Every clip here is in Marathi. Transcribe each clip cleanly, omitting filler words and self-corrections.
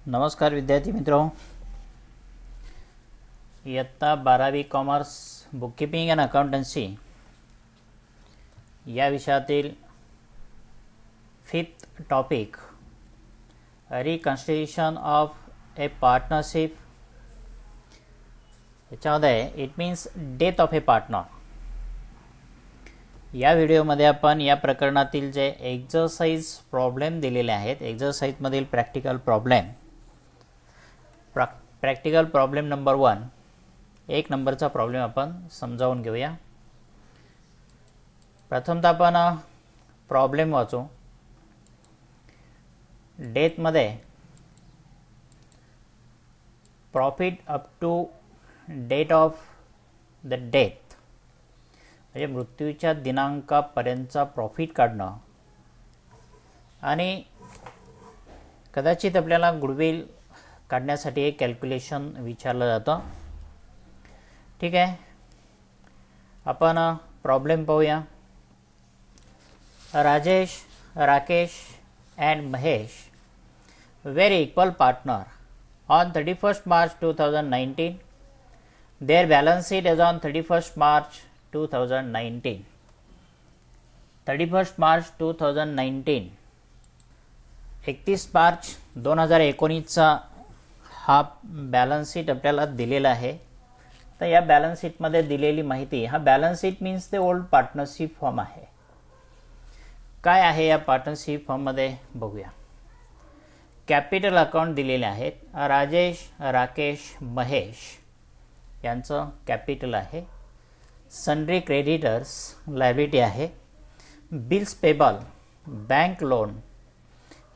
नमस्कार विद्यार्थी मित्रों, इयत्ता 12वी कॉमर्स बुककीपिंग अँड अकाउंटन्सी या विषयातील 5th topic reconstitution of a partnership, याच्यामध्ये it means death of a partner. या व्हिडिओमध्ये आपण या प्रकरणातील जे एक्झरसाइज प्रॉब्लेम दिलेले आहेत, एक्झरसाइजमधील प्रॅक्टिकल प्रॉब्लेम नंबर 1, 1 नंबरचा प्रॉब्लेम आपण समजावून घेऊया. प्रथमतः आपण प्रॉब्लेम वाचू. डेथमध्ये profit up to date of the death, म्हणजे मृत्यूच्या दिनांकापर्यंतचा प्रॉफिट काढणं, आणि कदाचित आपल्याला गुडविल काढण्यासाठी एक कॅल्क्युलेशन विचारलं जातं. ठीक आहे, आपण प्रॉब्लेम पाहूया. Rajesh, Rakesh and Mahesh were equal partner on 31st March 2019. Their balance sheet is on 31st March 2019. 31st March 2019, 31 March 2019चा हा बॅलन्स शीट आपल्याला दिलेला आहे. तर या बॅलन्स शीटमध्ये दिलेली माहिती, हा बॅलन्स शीट मीन्स ते ओल्ड पार्टनरशिप फॉर्म आहे. काय आहे या पार्टनरशिप फॉर्ममध्ये बघूया. कॅपिटल अकाउंट दिलेले आहेत. राजेश, राकेश, महेश यांचं कॅपिटल आहे. सन्ड्री क्रेडिटर्स लायबिलिटी आहे. बिल्स पेबल, बँक लोन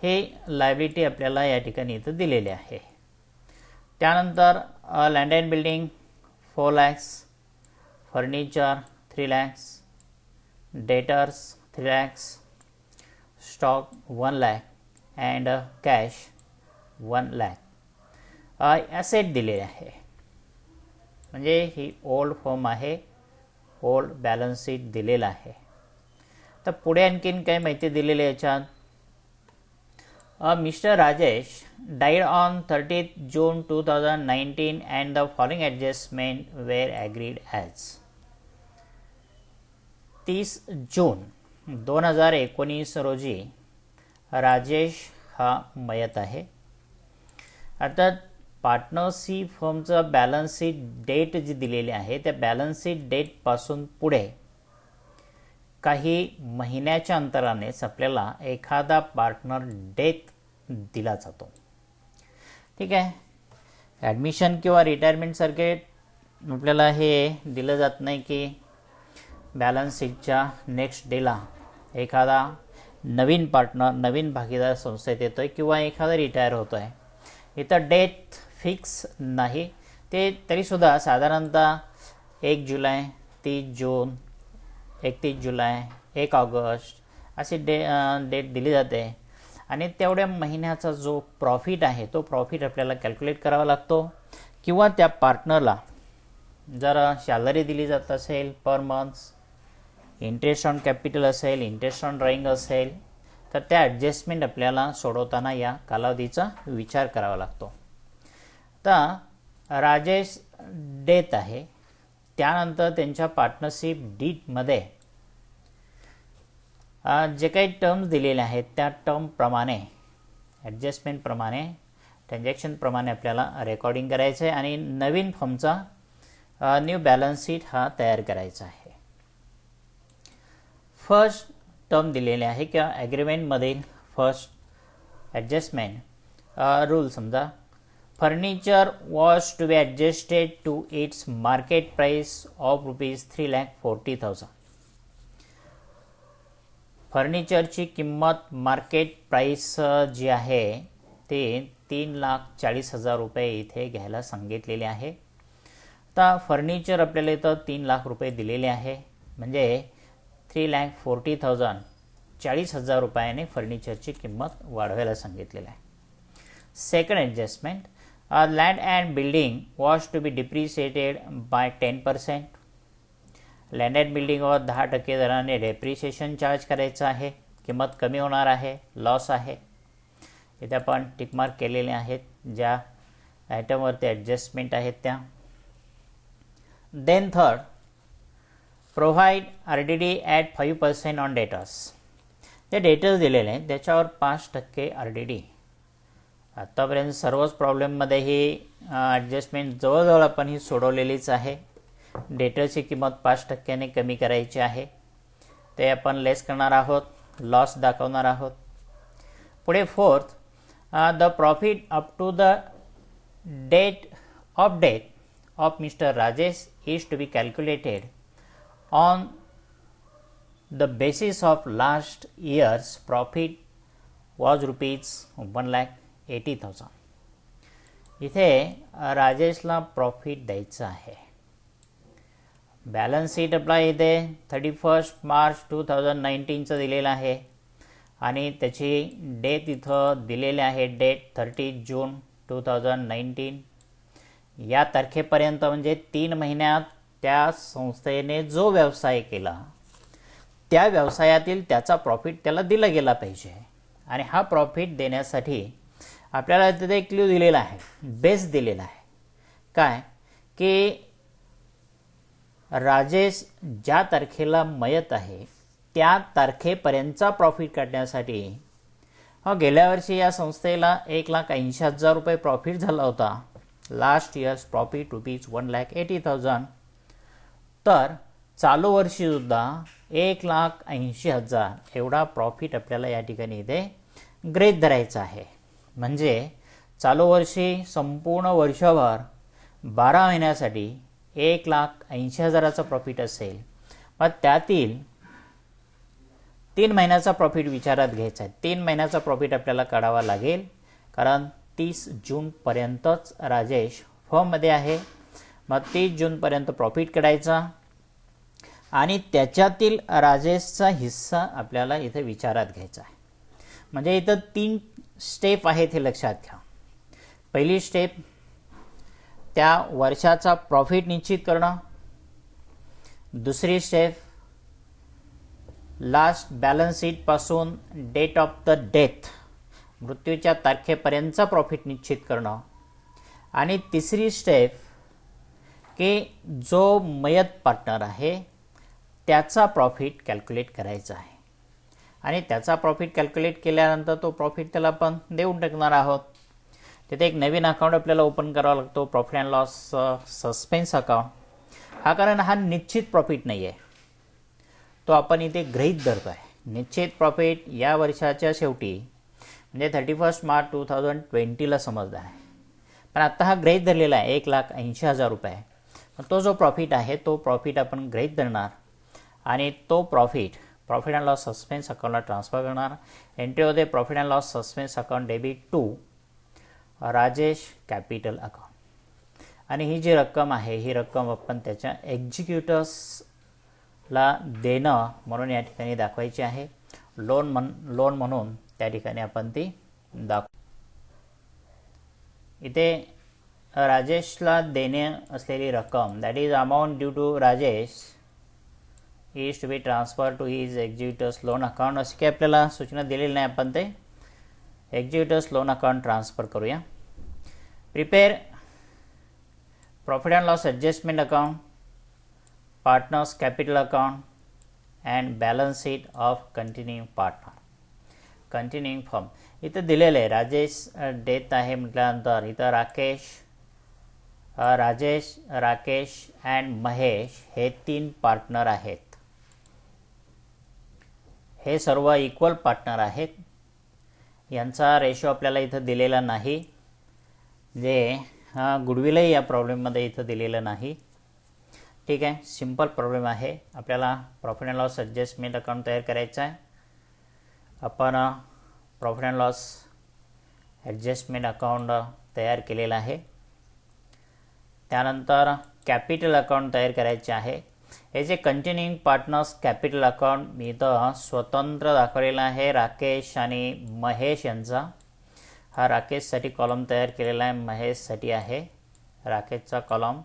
हे लायबिलिटी आपल्याला या ठिकाणी इथं दिलेले आहे. त्यानंतर land and building 4 lakhs, furniture 3 lakhs, debtors 3 lakhs, stock 1 lakh and cash 1 lakh. Asset दिलेले आहे, म्हणजे ही ओल्ड फॉर्म आहे, ओल्ड बॅलन्स शीट दिलेला आहे. तर पुढे आणखीन काही माहिती दिलेली आहे याच्यात. Mr. Rajesh died on 30th June 2019 and the following adjustment were agreed as. 30 June 2019 रोजी राजेश हा मयत आहे. अर्थात पार्टनरशिप फर्मचं बॅलन्स शीट डेट जी दिलेली आहे, त्या बॅलन्स शीट डेटपासून पुढे काही महिन्याच्या अंतरानेच आपल्याला एखादा पार्टनर डेथ दिला जातो. ठीक आहे, ॲडमिशन किंवा रिटायरमेंट सारखे आपल्याला हे दिलं जात नाही की बॅलन्स शीटच्या नेक्स्ट डेला एखादा नवीन पार्टनर, नवीन भागीदार संस्थेत येतोय किंवा एखादा रिटायर होतोय. इथं डेट फिक्स नाही. ते तरीसुद्धा साधारणतः 1 जुलै, 30 जून, 31 जुलै, 1 ऑगस्ट अशी डेट दिली जाते. आणि तेवढ्या महिन्याचा जो प्रॉफिट आहे, तो प्रॉफिट आपल्याला कॅल्क्युलेट करावा लागतो. किंवा त्या पार्टनरला जर सॅलरी दिली जात असेल per month, interest on capital असेल, इंटरेस्ट ऑन ड्रॉइंग असेल, तर त्या ॲडजस्टमेंट आपल्याला सोडवताना या कालावधीचा विचार करावा लागतो. तर राजेश डेथ आहे, त्यानंतर त्यांच्या पार्टनरशिप डीडमध्ये जे काही टर्म्स दिलेले आहेत त्या टर्मप्रमाणे, ॲडजस्टमेंटप्रमाणे, ट्रान्झॅक्शनप्रमाणे आपल्याला रेकॉर्डिंग करायचं आहे आणि नवीन फॉर्मचा न्यू बॅलन्स शीट हा तयार करायचा आहे. फर्स्ट टर्म दिलेले आहे किंवा ॲग्रीमेंटमधील फर्स्ट ॲडजस्टमेंट रूल समजा. Furniture was to be adjusted to its market price of ₹3,40,000. फर्निचरची किंमत मार्केट प्राईस जी आहे ते ₹3,40,000 इथे घ्यायला सांगितलेले आहे. आता फर्निचर आपल्याला इथं ₹3,00,000 दिलेले आहे, म्हणजे ₹3,40,000, ₹40,000 फर्निचरची किंमत वाढवायला सांगितलेली आहे. Second adjustment, land and building was to be depreciated by 10%. Land and बिल्डिंगवर 10% दराने डेप्रिशिएशन चार्ज करायचं आहे. किंमत कमी होणार आहे, लॉस आहे. इथे आपण टिक मार्क केलेले आहेत ज्या आयटमवरती ॲडजस्टमेंट आहेत त्या. Then third, provide RDD at 5% on debtors. ते डेटर्स दिलेले आहेत त्याच्यावर 5% RDD. आत्तापर्यंत सर्वच प्रॉब्लेममध्ये ही ॲडजस्टमेंट जवळजवळ आपण ही सोडवलेलीच आहे. डेटरची किंमत 5% कमी करायची आहे, ते आपण लेस करणार आहोत, लॉस दाखवणार आहोत. पुढे fourth, the profit up to the date of mister Rajesh is to be calculated on the basis of last years profit was ₹1,80,000. इथे राजेशला प्रॉफिट द्यायचं आहे. बॅलन्स शीट आपला इथे 31 मार्च 2019चं दिलेलं आहे आणि त्याची डेट इथं दिलेली आहे, डेट 30 जून 2019. या तारखेपर्यंत म्हणजे 3 महिन्यात त्या संस्थेने जो व्यवसाय केला त्या व्यवसायातील त्याचा प्रॉफिट त्याला दिला गेला पाहिजे. आणि हा प्रॉफिट देण्यासाठी आपल्याला तिथे एक क्ल्यू दिलेला आहे, बेस दिलेला आहे. काय की राजेश ज्या तारखेला मयत आहे त्या तारखेपर्यंतचा प्रॉफिट काढण्यासाठी गेल्या वर्षी या संस्थेला ₹1,80,000 प्रॉफिट झाला होता. Last years profit ₹1,80,000. तर चालू वर्षीसुद्धा 1,80,000 एवढा प्रॉफिट आपल्याला या ठिकाणी इथे गृहीत धरायचा आहे. म्हणजे चालू वर्षी संपूर्ण वर्षभर 12 महिन्यासाठी 1,80,000चा प्रॉफिट असेल, मग त्यातील 3 महिन्याचा प्रॉफिट विचारात घ्यायचा आहे. 3 महिन्याचा प्रॉफिट आपल्याला काढावा लागेल कारण 30 जूनपर्यंतच राजेश फर्ममध्ये आहे. मग 30 जूनपर्यंत प्रॉफिट काढायचा आणि त्याच्यातील राजेशचा हिस्सा आपल्याला इथे विचारात घ्यायचा आहे. म्हणजे इथं 3 स्टेप आहेत हे लक्षात घ्या. पहिली स्टेप त्या वर्षाचा प्रॉफिट निश्चित करणं. दुसरी स्टेप लास्ट बॅलन्स शीट पासून डेट ऑफ द डेथ मृत्यूच्या तारखेपर्यंतचा प्रॉफिट निश्चित करणं. आणि तिसरी स्टेप की जो मयत पार्टनर आहे त्याचा प्रॉफिट कॅल्क्युलेट करायचा आहे. आणि त्याचा प्रॉफिट कॅल्क्युलेट केल्यानंतर तो प्रॉफिट त्याला आपण देऊन टाकणार आहोत. तिथे एक नवीन अकाउंट आपल्याला ओपन करावा लागतो, profit and loss suspense account. हा कारण हा निश्चित प्रॉफिट नाही आहे, तो आपण इथे गृहीत धरतो आहे. निश्चित प्रॉफिट या वर्षाच्या शेवटी म्हणजे 31 मार्च 2020ला समजला आहे, पण आत्ता हा गृहीत धरलेला आहे ₹1,80,000. तो जो प्रॉफिट आहे तो प्रॉफिट आपण गृहीत धरणार आणि तो प्रॉफिट अँड लॉस सस्पेन्स अकाउंटला ट्रान्सफर करणार. एंट्री होते profit and loss suspense account debit to Rajesh capital account. आणि ही जी रक्कम आहे ही रक्कम आपण त्याच्या एक्झिक्युटर्सला देणं म्हणून या ठिकाणी दाखवायची आहे. लोन म्हणून त्या ठिकाणी आपण ती इथे राजेशला देणे असलेली रक्कम that is amount due to Rajesh is to be transfer to his executors loan account. अशी काही आपल्याला सूचना दिलेली नाही, आपण ते एक्झिक्युटर्स लोन अकाउंट ट्रान्सफर करूया. Prepare profit and loss adjustment account, partners capital account and balance sheet of continuing partner, continuing firm. इथं दिलेलं आहे राजेश डेथ आहे म्हटल्यानंतर इथं राजेश, राकेश अँड महेश हे 3 पार्टनर आहेत. हे सर्व इक्वल पार्टनर आहेत. यांचा रेशो आपल्याला इथं दिलेला नाही, जे गुडविलही या प्रॉब्लेममध्ये इथं दिलेलं नाही. ठीक आहे, सिंपल प्रॉब्लेम आहे. आपल्याला profit and loss adjustment account तयार करायचं आहे. आपण profit and loss adjustment account तयार केलेलं आहे. त्यानंतर कॅपिटल अकाउंट तयार करायचे आहे. हे जे कंटिन्युइंग पार्टनर्स कॅपिटल अकाउंट मी इथं स्वतंत्र दाखवलेला आहे राकेश आणि महेश यांचा. हा राकेशसाठी कॉलम तयार केलेला आहे, महेशसाठी आहे राकेशचा कॉलम.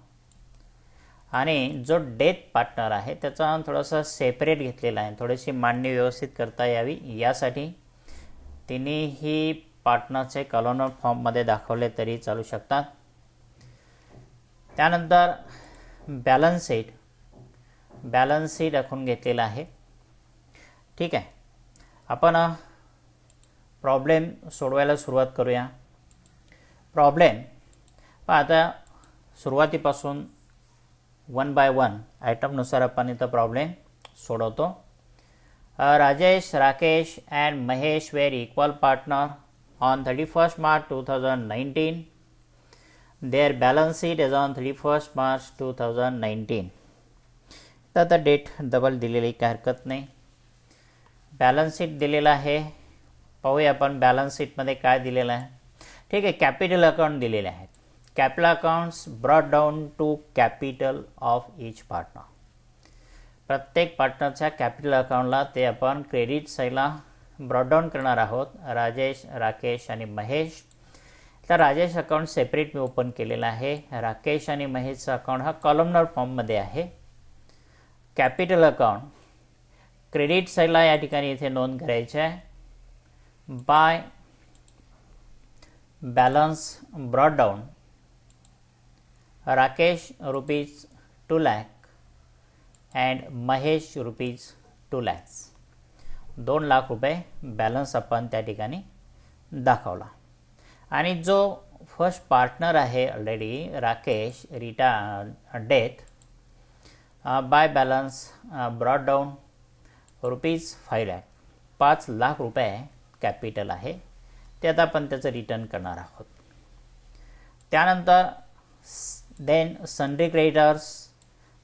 आणि जो डेथ पार्टनर आहे त्याचा थोडासा सेपरेट घेतलेला आहे, थोडीशी मांडणी व्यवस्थित करता यावी यासाठी. तिन्ही पार्टनरचे कॉलमनर फॉर्ममध्ये दाखवले तरी चालू शकतात. त्यानंतर बॅलन्स शीट आखून घेतलेला आहे. ठीक आहे, आपण प्रॉब्लेम सोडवायला सुरुवात करूया. प्रॉब्लेम आता सुरुवातीपासून 1 by 1 आयटमनुसार आपण इथं प्रॉब्लेम सोडवतो. Rajesh, Rakesh and Mahesh were equal partner on 31st March 2019. Their balance sheet is on 31st March 2019. तर डेट डबल दिलेली काही हरकत नाही. बॅलन्स शीट दिलेला आहे. पाहूया आपण बॅलन्स शीटमध्ये काय दिलेलं आहे. ठीक आहे, कॅपिटल अकाउंट दिलेले आहेत. Capital accounts brought down to capital of each partner. प्रत्येक पार्टनरच्या कॅपिटल अकाउंटला ते आपण क्रेडिट साईडला ब्रॉट डाऊन करणार आहोत. राजेश, राकेश आणि महेश. तर राजेश अकाउंट सेपरेट मी ओपन केलेला आहे. राकेश आणि महेशचा अकाउंट हा कॉलमनर फॉर्ममध्ये आहे. कॅपिटल अकाउंट क्रेडिट साईडला या ठिकाणी इथे नोंद करायची आहे. By balance brought down Rakesh ₹2 lakh and Mahesh ₹2 lakhs. 2 lakh रुपये बॅलन्स आपण त्या ठिकाणी दाखवला. आणि जो फर्स्ट पार्टनर आहे already Rakesh, death by balance brought down ₹5 lakh, 5 lakh रुपये कॅपिटल आहे. ते आता आपण त्याचं रिटर्न करणार आहोत. त्यानंतर then sundry creditors,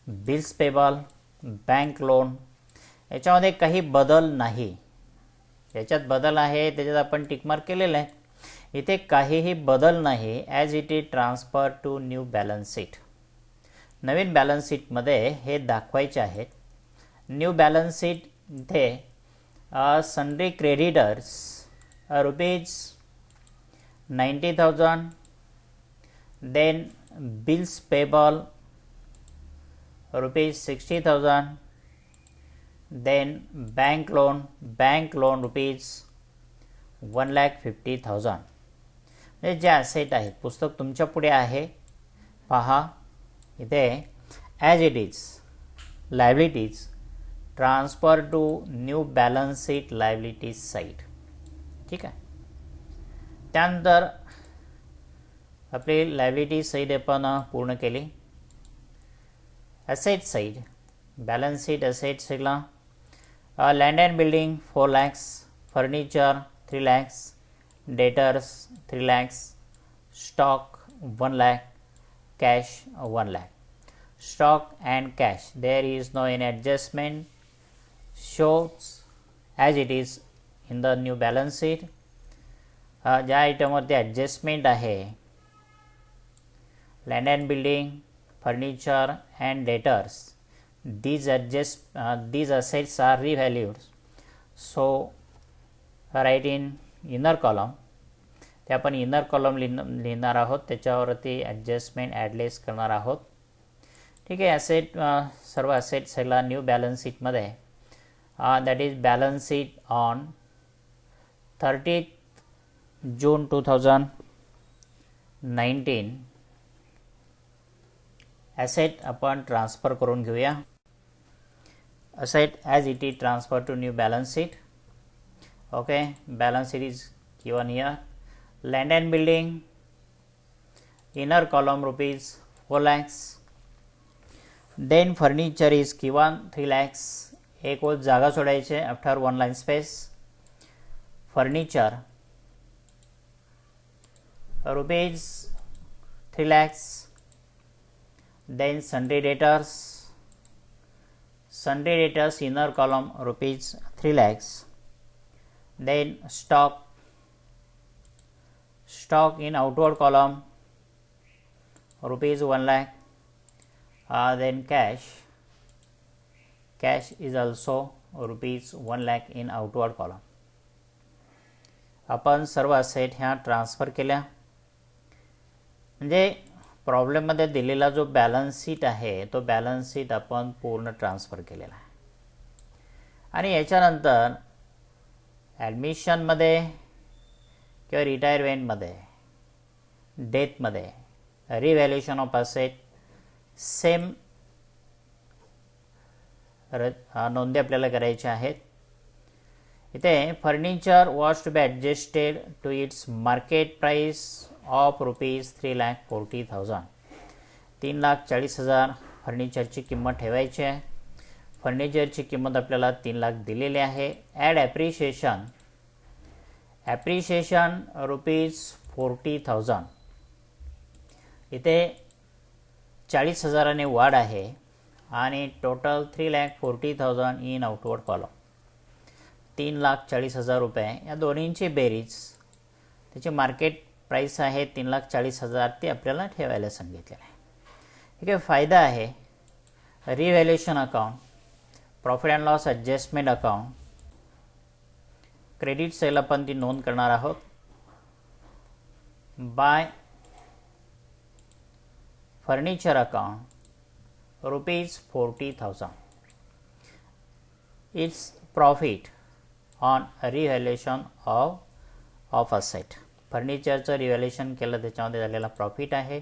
bills payable, bank loan. याच्यामध्ये काही बदल नाही. याच्यात बदल आहे त्याच्यात आपण टिकमार्क केलेलं आहे. इथे काहीही बदल नाही. As it is transfer to new balance sheet. नवीन बॅलन्स शीटमध्ये हे दाखवायचे आहेत. न्यू बॅलन्स शीट इथे sundry creditors ₹90,000. Then bills payable ₹60,000. Then bank loan ₹1,50,000. म्हणजे जे ॲसेट आहेत, पुस्तक तुमच्या पुढे आहे पहा. इथे as it is liabilities transfer to new balance sheet liabilities side. ठीक आहे. त्यानंतर आपली लायबिलिटी साईड आपण पूर्ण केली. Asset side balance sheet asset साईडला land and building 4 lakhs, furniture 3 lakhs, debtors 3 lakhs, stock 1 lakh, cash 1 lakh. Stock and cash, there is no any adjustment, shows as it is in the new balance sheet. ज्या आयटमवरती ॲडजस्टमेंट आहे land and building, furniture and debtors, these assets are revalued. So write in inner column. ते आपण इनर कॉलम लिहिणार आहोत. त्याच्यावरती ॲडजस्टमेंट ॲडलेस करणार आहोत. ठीक आहे. ॲसेट सर्व ॲसेट सगळा न्यू बॅलन्स शीटमध्ये that is balance sheet on 30th June 2019. Asset आपण ट्रान्सफर करून घेऊया. asset as it is transferred to new balance sheet. Okay, balance sheet is given here. Land and building, inner column ₹4 lakhs. Then furniture is given 3 lakhs. एक और जागा सोडायचे after 1 line space. Furniture ₹3 lakhs. Then sundry debtors inner column ₹3 lakhs. Then stock in outward column ₹1 lakh. Then cash is also ₹1 lakh in outward column. आपण सर्व असेट ह्या ट्रान्सफर केल्या. म्हणजे प्रॉब्लेममध्ये दिलेला जो बॅलन्स शीट आहे तो बॅलन्स शीट आपण पूर्ण ट्रान्सफर केलेला आहे. आणि याच्यानंतर ॲडमिशनमध्ये किंवा रिटायरमेंटमध्ये, डेथमध्ये रिव्हॅल्युएशन ऑफ असेट सेम नोंदी आपल्याला करायच्या आहेत. इथे furniture was to be adjusted to its market price of ₹3,40,000. 3,40,000 फर्निचरची किंमत ठेवायची आहे. फर्निचरची किंमत आपल्याला 3,00,000 दिलेली आहे. Add appreciation ₹40,000. इथे 40,000ने वाढ आहे आणि टोटल 3,40,000 इन आउटवर्ड कॉलम. 3,40,000 रुपये या दोन्हींची बेरीज, त्याची मार्केट प्राईस आहे 3,40,000, ती आपल्याला ठेवायला सांगितलेलं आहे. ठीक आहे. फायदा आहे revaluation account, profit and loss adjustment account, credit cell आपण ती नोंद करणार आहोत. By furniture account ₹40,000. It's profit on revaluation of asset. फर्निचरचं रिव्हॅल्युएशन केलं, त्याच्यामध्ये झालेला प्रॉफिट आहे.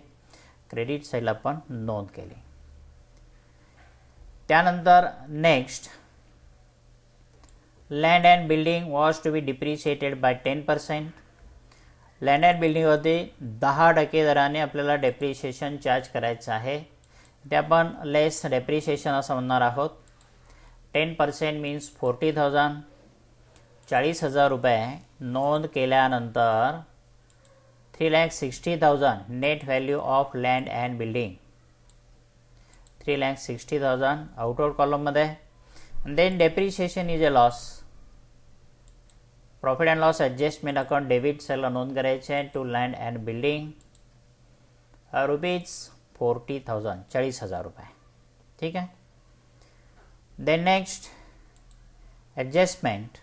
क्रेडिट साईड आपण नोंद केली. त्यानंतर next, land and building was to be depreciated by 10%. Land and बिल्डिंगवरती 10% दराने आपल्याला डेप्रिशिएशन चार्ज करायचं आहे. ते आपण लेस डेप्रिशिएशन असं म्हणणार आहोत. 10% मीन्स 40,000. 40,000 रुपये नोंद केल्यानंतर 3,60,000 net value of land and building. 3,60,000 outward कॉलममध्ये. Then depreciation is a loss. Profit and loss adjustment account debit सेलला नोंद करायचे आहे टू लँड अँड बिल्डिंग ₹40,000. 40,000 रुपये. ठीक आहे. Then next, adjustment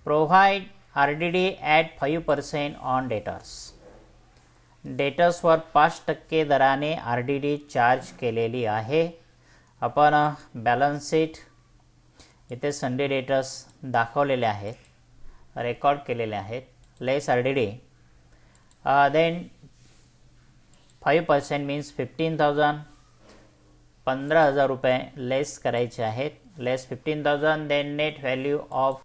provide RDD at 5% on debtors. डेटर्सवर 5% दराने RDD चार्ज केलेली आहे. आपण बॅलन्स शीट इथे संडे डेटर्स दाखवलेले आहेत, रेकॉर्ड केलेले आहेत. लेस RDD. Then 5% means 15,000. 15,000 रुपये लेस करायचे आहेत. Less 15,000. Then net value of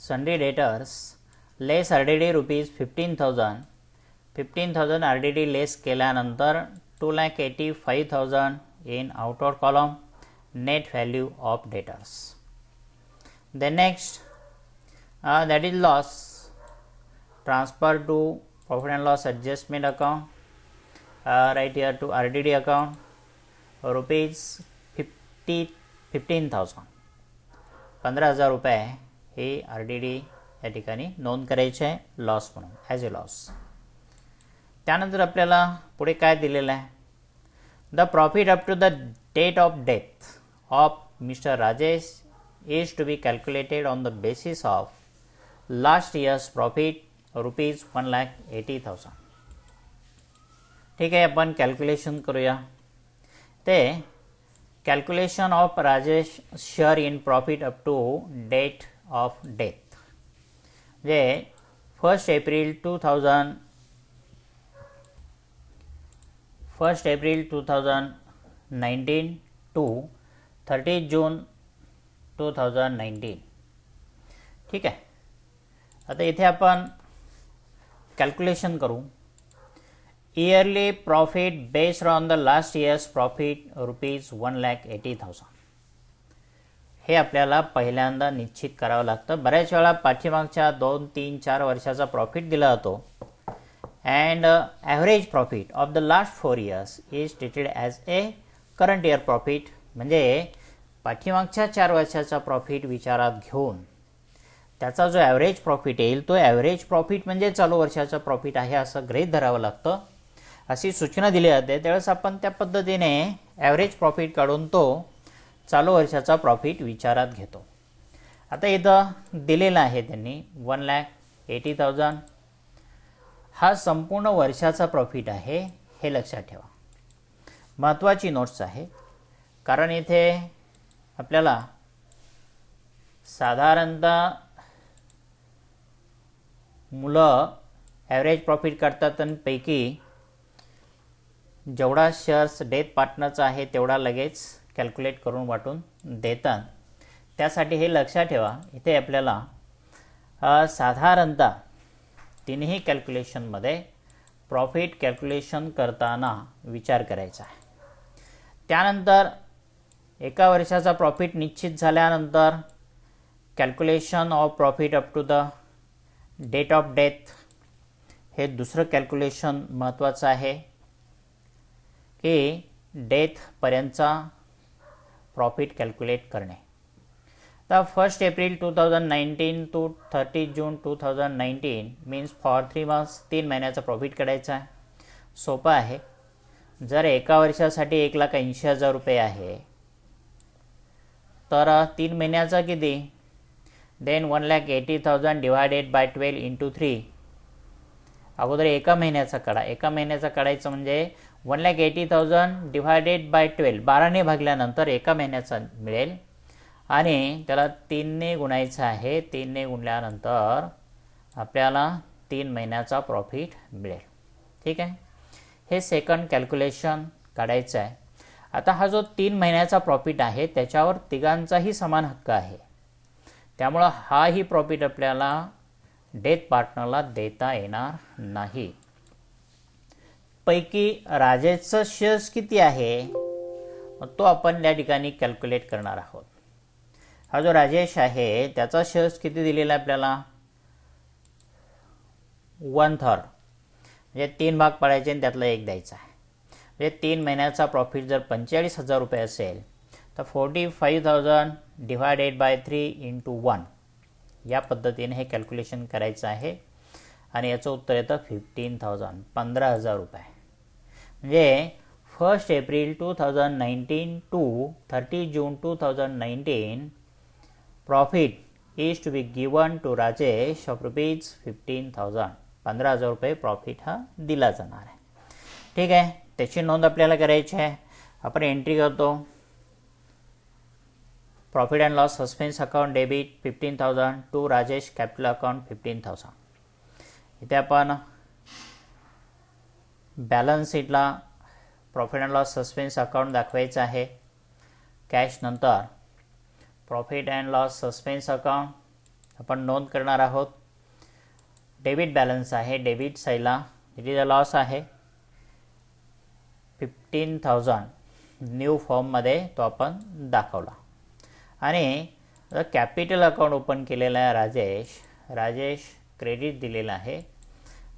Sundry debtors less RDD ₹15,000. 15,000 RDD less केल्यानंतर 2,85,000 in outward column net value of debtors. Then next, that is loss transfer to profit and loss adjustment account. Right here to RDD account ₹15,000. 15,000 रुपये हे RDD या ठिकाणी नोंद करायचे आहे लॉस म्हणून, ॲज अ लॉस. त्यानंतर आपल्याला पुढे काय दिलेलं आहे, the profit up to the date of death of mister Rajesh is to be calculated on the basis of last years profit ₹1,80,000. ठीक आहे. आपण कॅल्क्युलेशन करूया. ते calculation of Rajesh share in profit up to date of death म्हणजे 1 एप्रिल 2019 टू 30 जून 2019. ठीक आहे. आता इथे आपण कॅल्क्युलेशन करू. Yearly profit based on the last years profit ₹1,80,000. हे आपल्याला पहिल्यांदा निश्चित करावं लागतं. बऱ्याच वेळा पाठीमागच्या 2, 3, 4 वर्षाचा प्रॉफिट दिला जातो. And average profit of the last 4 years is treated as A current year profit. म्हणजे पाठीमागच्या 4 वर्षाचा प्रॉफिट विचारात घेऊन त्याचा जो ॲव्हरेज प्रॉफिट येईल तो ॲव्हरेज प्रॉफिट म्हणजे चालू वर्षाचा प्रॉफिट आहे असं गृहीत धरावं लागतं. अशी सूचना दिली जाते. त्यावेळेस आपण त्या पद्धतीने ॲव्हरेज प्रॉफिट काढून तो चालू वर्षाचा प्रॉफिट विचारात घेतो. आता इथं दिलेला आहे त्यांनी 1,80,000. हा संपूर्ण वर्षाचा प्रॉफिट आहे, हे लक्षात ठेवा. महत्त्वाची नोट्स आहे कारण इथे आपल्याला साधारणतः मुलं ॲव्हरेज प्रॉफिट काढतात आणि पैकी जेवढा शेअर्स डेथ पार्टनरचा आहे तेवढा लगेच कॅल्क्युलेट करून वाटून देतात. त्यासाठी हे लक्षात ठेवा, इथे आपल्याला साधारणतः तिन्ही कॅल्क्युलेशनमध्ये प्रॉफिट कॅल्क्युलेशन करताना विचार करायचा आहे. त्यानंतर एका वर्षाचा प्रॉफिट निश्चित झाल्यानंतर calculation of profit up to the date of death हे दुसरं कॅल्क्युलेशन महत्त्वाचं आहे की डेथपर्यंतचा प्रॉफिट कॅल्क्युलेट करणे. तर 1 April 2019 to 30 June 2019 means for 3 months 3 महिन्याचा प्रॉफिट काढायचा आहे. सोपं आहे. जर एका वर्षासाठी 1,80,000 रुपये आहे तर 3 महिन्याचा किती, देन 1,80,000 डिवायडेड बाय 12 इंटू 3. अगोदर एका महिन्याचा काढा. एका महिन्याचा काढायचं म्हणजे 1,80,000 डिवायडेड बाय 12 12ने भागल्यानंतर एका महिन्याचा मिळेल आणि त्याला 3ने गुणायचं आहे. 3ने गुणल्यानंतर आपल्याला 3 महिन्याचा प्रॉफिट मिळेल. ठीक आहे. हे सेकंड कॅल्क्युलेशन काढायचं आहे. आता हा जो 3 महिन्याचा प्रॉफिट आहे त्याच्यावर तिघांचाही समान हक्क आहे. त्यामुळं हाही प्रॉफिट आपल्याला डेथ पार्टनरला देता येणार नाही. पैकी राजेशचं शेअर्स किती आहे तो आपण या ठिकाणी कॅल्क्युलेट करणार आहोत. हा जो राजेश आहे त्याचा शेअर्स किती दिलेला आहे आपल्याला, 1/3 म्हणजे 3 भाग पाडायचे आणि त्यातला 1 द्यायचा आहे. म्हणजे 3 महिन्याचा प्रॉफिट जर 45,000 रुपये असेल तर 45,000 डिवायडेड बाय 3 इंटू 1 या पद्धतीने हे कॅल्क्युलेशन करायचं आहे आणि याचं उत्तर येतं 15,000 15,000 रुपये. म्हणजे 1 April 2019 to 30 June 2019 profit is to be given to Rajesh of rupees 15,000 15,000 रुपये प्रॉफिट हा दिला जाणार आहे. ठीक आहे. त्याची नोंद आपल्याला करायची आहे. आपण एंट्री करतो. Profit and loss suspense account debit 15,000 to Rajesh capital account 15,000. इथे आपण बॅलन्स शीटला profit and loss suspense account दाखवायचं आहे. कॅश नंतर profit and loss suspense account आपण नोंद करणार आहोत. डेबिट बॅलन्स आहे. डेबिट साईडला इट इज अ लॉस आहे 15,000 न्यू फॉर्ममध्ये तो आपण दाखवला. आणि कॅपिटल अकाउंट ओपन केलेलं आहे राजेश क्रेडिट दिलेलं आहे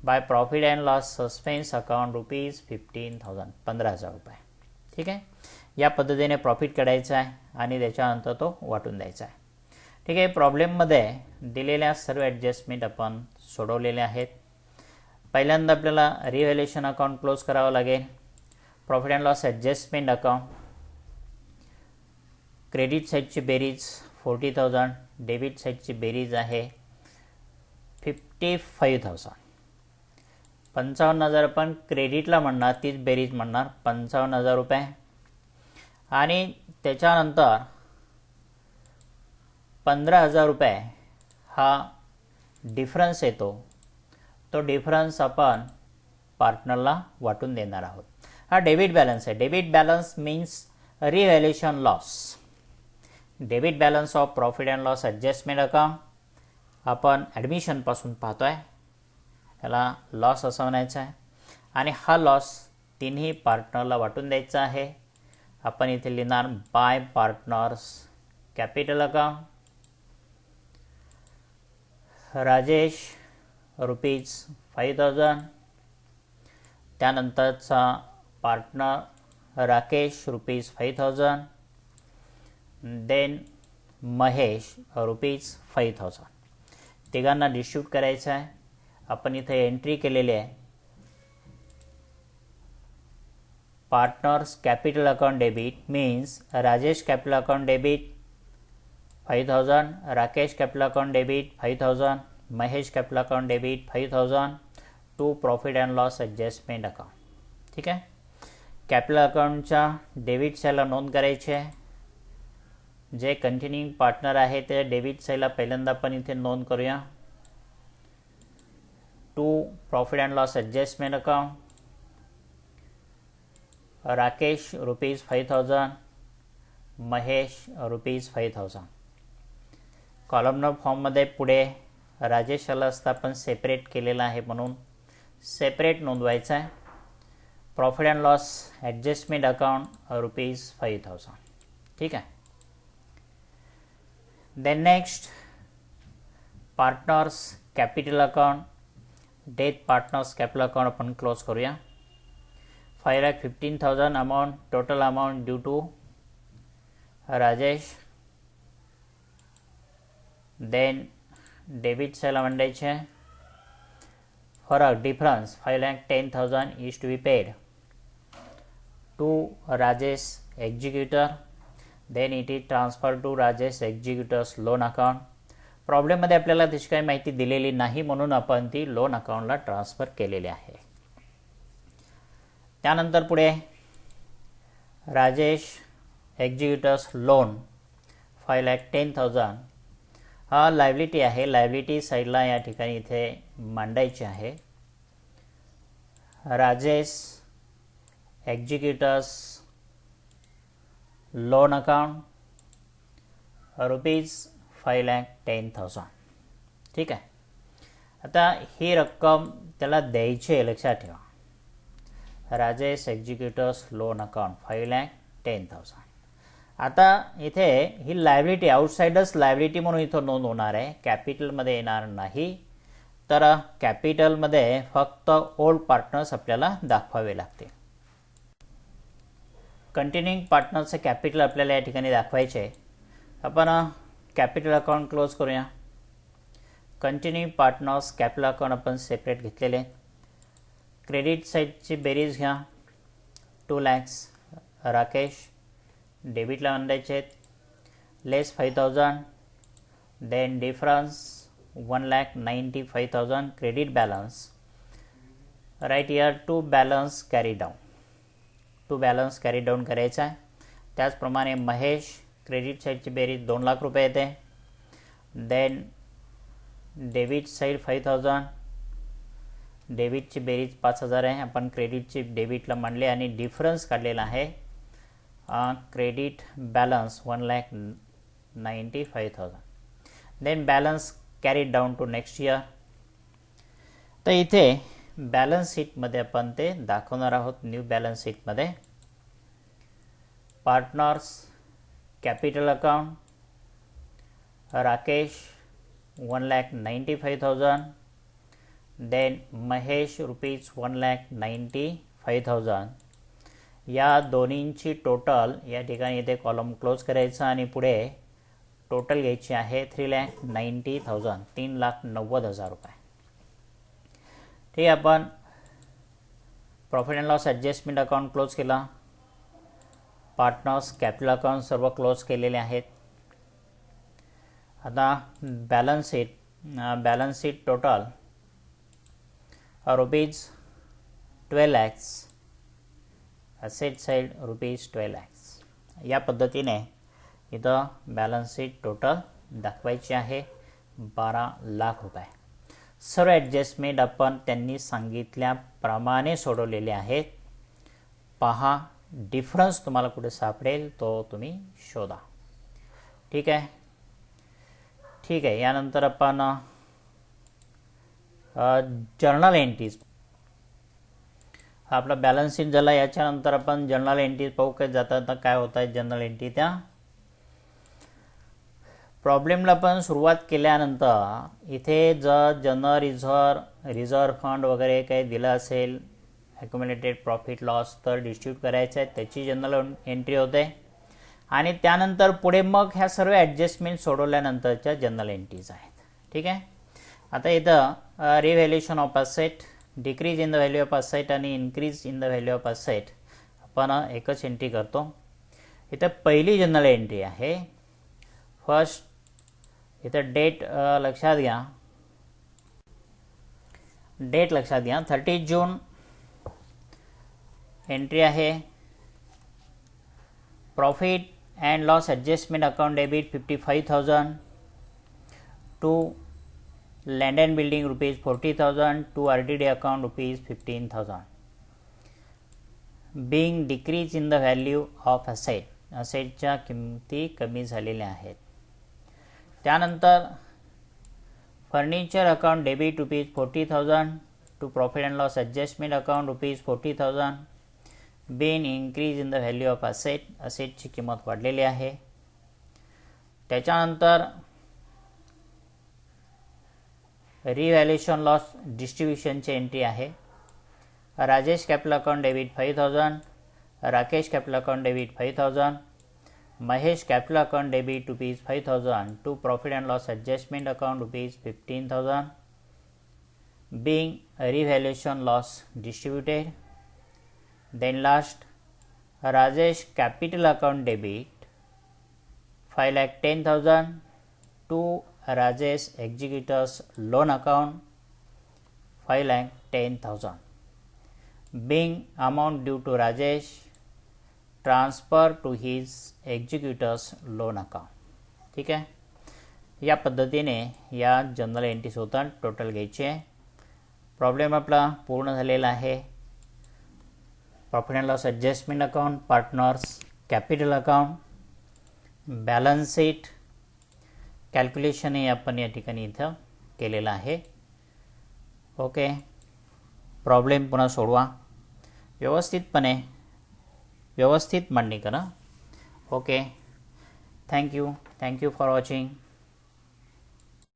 by profit and loss suspense account rupees 15,000 15,000 रुपये. ठीक आहे. या पद्धतीने प्रॉफिट काढायचा आहे आणि त्याच्यानंतर तो वाटून द्यायचा आहे. ठीक आहे. प्रॉब्लेममध्ये दिलेल्या सर्व ॲडजस्टमेंट आपण सोडवलेल्या आहेत. पहिल्यांदा आपल्याला रिव्हॅल्युएशन अकाउंट क्लोज करावं लागेल. Profit and loss adjustment account credit साईडची बेरीज 40,000 डेबिट साईडची बेरीज आहे 55,000. 55,000 आपण क्रेडिटला म्हणणार, तीच बेरीज म्हणणार 55,000 रुपये. आणि त्याच्यानंतर 15,000 रुपये हा डिफरन्स येतो. तो डिफरन्स आपण पार्टनरला वाटून देणार आहोत. हा डेबिट बॅलन्स आहे. Debit balance means revaluation loss. Debit balance of profit and loss adjustment account आपण ॲडमिशनपासून पाहतो आहे. याला लॉस असं म्हणायचं आहे. आणि हा लॉस तिन्ही पार्टनरला वाटून द्यायचा आहे. आपण इथे लिहिणार by partners capital account. Rajesh rupees 5,000. त्यानंतरचा partner Rakesh rupees 5,000. Then Mahesh rupees 5,000. तिघांना डिस्ट्रीब्यूट करायचं आहे. आपण इथे एंट्री केलेली आहे. Partners capital account debit means Rajesh capital account debit 5,000, Rakesh capital account debit 5,000, Mahesh capital account debit 5,000 to profit and loss adjustment account. ठीक आहे. कॅपिटल अकाउंटच्या डेबिट साईडला नोंद करायची आहे. जे कंटिन्यूइंग पार्टनर आहे ते डेबिट साईडला पहिल्यांदा आपण इथे नोंद करूया. To profit and loss adjustment account, Rakesh ₹5,000, Mahesh ₹5,000. Columnar फॉर्ममध्ये पुढे राजेश आला असता पण सेपरेट केलेला आहे म्हणून सेपरेट नोंदवायचं आहे. Profit and loss adjustment account ₹5,000. ठीक आहे. Then next partners capital account, death partners capital account आपण क्लोज करूया. 5,15,000 amount, total amount due to Rajesh. Then debit साईडला मांडायचे फरक difference 5,10,000 is to be paid to Rajesh executor. Then it is transfer to Rajesh executors loan account. प्रॉब्लेममध्ये आपल्याला तशी काही माहिती दिलेली नाही म्हणून आपण ती लोन अकाउंटला ट्रान्सफर केलेली आहे. त्यानंतर पुढे राजेश एक्झिक्युटर्स लोन 5,10,000 हा लायबिलिटी आहे. लायबिलिटी साईडला या ठिकाणी इथे मांडायची आहे. Rajesh executors loan account ₹5,10,000. ठीक आहे. आता ही रक्कम त्याला द्यायची आहे, लक्षात ठेवा. Rajesh executors loan account 5,10,000. आता इथे ही लायबिलिटी आउटसाइडर्स लायबिलिटी म्हणून इथं नोंद होणार आहे, कॅपिटलमध्ये येणार नाही. तर कॅपिटलमध्ये फक्त ओल्ड पार्टनर्स आपल्याला दाखवावे लागते. कंटिन्युइंग पार्टनरचे कॅपिटल आपल्याला या ठिकाणी दाखवायचे. आपण कॅपिटल अकाउंट क्लोज करूया. कंटिन्युइंग पार्टनर्स कॅपिटल अकाउंट आपण सेपरेट घेतलेले. क्रेडिट साईडची बेरीज घ्या. 2 lakhs राकेश डेबिटला मांडायचे less 5,000. Then difference 1,95,000 credit balance. Right year to balance carry down. To balance carry down करायचा आहे. त्याचप्रमाणे महेश क्रेडिट साईडची बेरीज 2 लाख रुपये येते. Then debit side 5,000. डेबिटची बेरीज 5,000 आहे. आपण क्रेडिटची डेबिटला मांडले आणि डिफरन्स काढलेला आहे. Credit balance 1,95,000. Then balance carry down to next year. तर इथे बॅलन्स शीटमध्ये आपण ते दाखवणार आहोत. न्यू बॅलन्स शीटमध्ये partners capital account Rakesh 1,95,000. Then Mahesh ₹1,95,000. या दोन्हींची टोटल या ठिकाणी इथे कॉलम क्लोज करायचा आणि पुढे टोटल घ्यायची आहे 3,90,000 3,90,000 रुपये. ठीक आहे. आपण profit and loss adjustment account close केला. पार्टनर्स कॅपिटल अकाउंट सर्व क्लोज केलेले आहेत. आता balance sheet total ₹12 lakhs. Asset side ₹12 lakhs. या पद्धतीने इथं बॅलन्स शीट टोटल दाखवायची आहे 12 लाख रुपये. सर्व ॲडजस्टमेंट आपण त्यांनी सांगितल्याप्रमाणे सोडवलेले आहेत. पहा, डिफरन्स तुम्हाला कुठे सापडेल तो तुम्ही शोधा. ठीक आहे. ठीक आहे. यानंतर आपण जर्नल एंट्रीज. आपला बॅलन्स शीट झाला. याच्यानंतर आपण जर्नल एंट्रीज पाहू. काय जाता काय होत आहे जर्नल एंट्री. त्या प्रॉब्लेमला पण सुरुवात केल्यानंतर इथे जर जनरल रिझर्व फंड वगैरे काही दिलं असेल ॲक्युम्युलेटेड प्रॉफिट लॉस तर डिस्ट्रीब्यूट करायचं आहे, त्याची जनरल एंट्री होते. आणि त्यानंतर पुढे मग ह्या सर्व ॲडजस्टमेंट सोडवल्यानंतरच्या जनरल एंट्रीज आहेत. ठीक आहे. आता इथं revaluation of asset, decrease in the value of asset आणि increase in the value of asset आपण एकच एंट्री करतो. इथं पहिली जनरल एंट्री आहे. फर्स्ट इथं डेट लक्षात घ्या. डेट लक्षात घ्या. 30 जून एंट्री आहे. Profit and loss adjustment account debit 55,000 to land and building rupees 40,000 to RTD account rupees 15,000. Being decrease in the value of asset, असेटच्या किमती कमी झालेल्या आहेत. त्यानंतर furniture account debit rupees 40,000 to profit and loss adjustment account rupees 40,000. Being increase in the value of asset, असेटची किंमत वाढलेली आहे. त्याच्यानंतर रिव्हॅल्युएशन लॉस डिस्ट्रीब्युशनची एंट्री आहे. Rajesh capital account debit 5,000, Rakesh capital account debit 5,000, Mahesh capital account debit rupees 5,000 to profit and loss adjustment account rupees 15,000. being revaluation loss distributed. Then last, Rajesh capital account debit 5,10,000 to Rajesh executors loan account 5,10,000. Being amount due to Rajesh transfer to his executors loan account. ठीक आहे, या पद्धतीने या जनरल एंट्रीज होतात, टोटल घ्यायची आहे. प्रॉब्लेम आपला पूर्ण झालेला आहे. Profit and loss adjustment account, partners capital account, balance sheet calculation हे आपण या ठिकाणी इथं केलेलं आहे. ओके, प्रॉब्लेम पुन्हा सोडवा, व्यवस्थित मांडणी करा. Okay, thank you for watching.